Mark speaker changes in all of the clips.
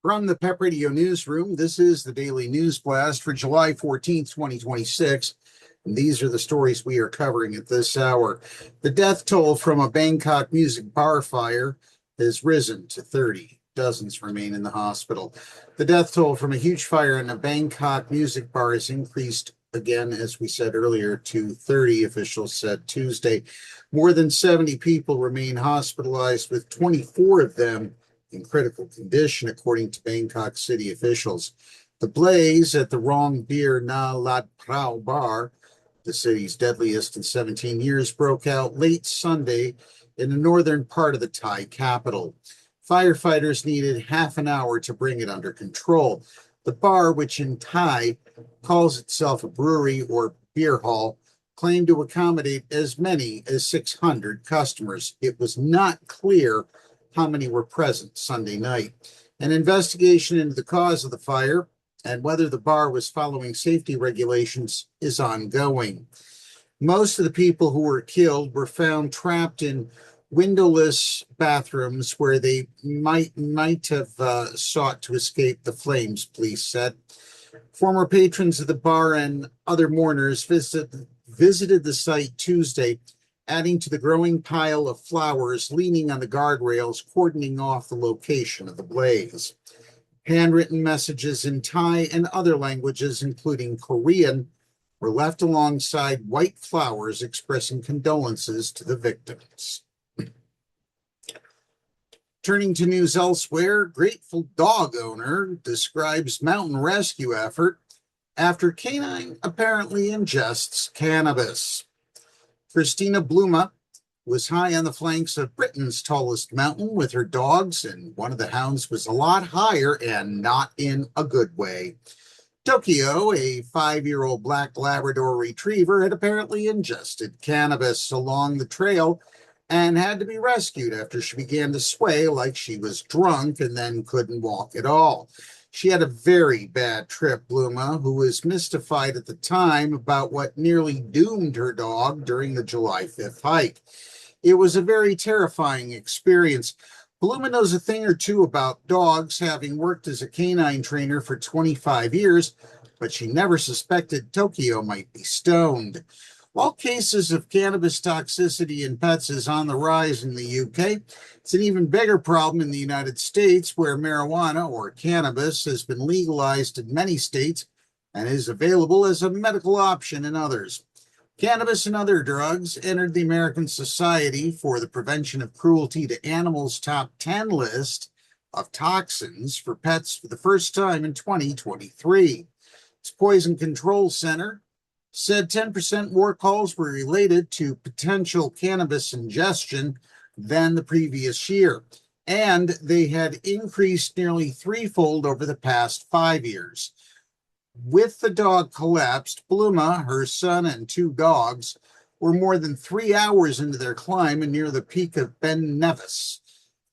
Speaker 1: From the PEP Radio Newsroom, this is the Daily News Blast for July 14th, 2026. And these are the stories we are covering at this hour. The death toll from a Bangkok music bar fire has risen to 30. Dozens remain in the hospital. The death toll from a huge fire in a Bangkok music bar has increased again, as we said earlier, to 30, officials said Tuesday. More than 70 people remain hospitalized, with 24 of them in critical condition, according to Bangkok city officials. The blaze at the Rong Bir Na Lat Prao bar, the city's deadliest in 17 years, broke out late Sunday in the northern part of the Thai capital. Firefighters needed half an hour to bring it under control. The bar, which in Thai calls itself a brewery or beer hall, claimed to accommodate as many as 600 customers. It was not clear how many were present Sunday night. An investigation into the cause of the fire and whether the bar was following safety regulations is ongoing. Most of the people who were killed were found trapped in windowless bathrooms where they might have sought to escape the flames, police said. Former patrons of the bar and other mourners visited the site Tuesday, adding to the growing pile of flowers leaning on the guardrails, cordoning off the location of the blaze. Handwritten messages in Thai and other languages, including Korean, were left alongside white flowers expressing condolences to the victims. Turning to news elsewhere, grateful dog owner describes mountain rescue effort after canine apparently ingests cannabis. Christina Bluma was high on the flanks of Britain's tallest mountain with her dogs, and one of the hounds was a lot higher and not in a good way. Tokyo, a 5-year-old black Labrador retriever, had apparently ingested cannabis along the trail and had to be rescued after she began to sway like she was drunk and then couldn't walk at all. She had a very bad trip, Bluma, who was mystified at the time about what nearly doomed her dog during the July 5th hike. It was a very terrifying experience. Bluma knows a thing or two about dogs, having worked as a canine trainer for 25 years, but she never suspected Tokyo might be stoned. While cases of cannabis toxicity in pets is on the rise in the UK, it's an even bigger problem in the United States, where marijuana or cannabis has been legalized in many states and is available as a medical option in others. Cannabis and other drugs entered the American Society for the Prevention of Cruelty to Animals top 10 list of toxins for pets for the first time in 2023. Its Poison Control Center said 10% more calls were related to potential cannabis ingestion than the previous year, and they had increased nearly threefold over the past 5 years. With the dog collapsed, Bluma, her son, and 2 dogs were more than 3 hours into their climb and near the peak of Ben Nevis,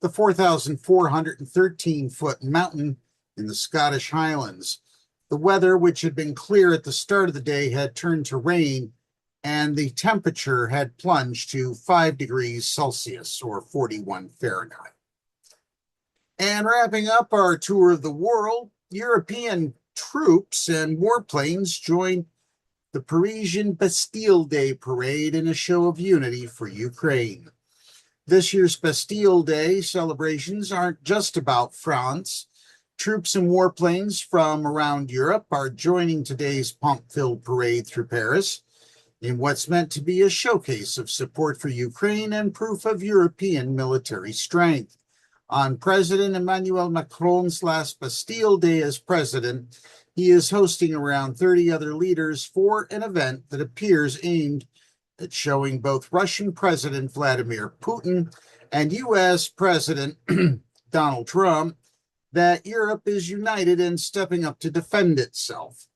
Speaker 1: the 4,413-foot mountain in the Scottish Highlands. The weather, which had been clear at the start of the day, had turned to rain, and the temperature had plunged to 5 degrees Celsius, or 41 Fahrenheit. And wrapping up our tour of the world, European troops and warplanes joined the Parisian Bastille Day parade in a show of unity for Ukraine. This year's Bastille Day celebrations aren't just about France. Troops and warplanes from around Europe are joining today's pomp-filled parade through Paris in what's meant to be a showcase of support for Ukraine and proof of European military strength. On President Emmanuel Macron's last Bastille Day as president, he is hosting around 30 other leaders for an event that appears aimed at showing both Russian President Vladimir Putin and U.S. President Donald Trump that Europe is united and stepping up to defend itself.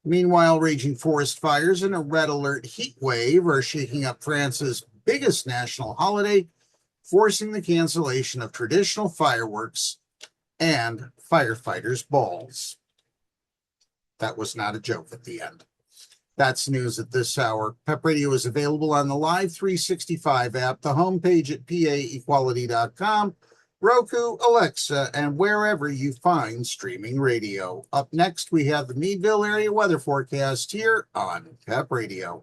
Speaker 1: Meanwhile, raging forest fires and a red alert heat wave are shaking up France's biggest national holiday, forcing the cancellation of traditional fireworks and firefighters' balls. That was not a joke at the end. That's news at this hour. PEP Radio is available on the Live 365 app, the homepage at paequality.com, Roku, Alexa, and wherever you find streaming radio. Up next, we have the Meadville area weather forecast here on PEP Radio.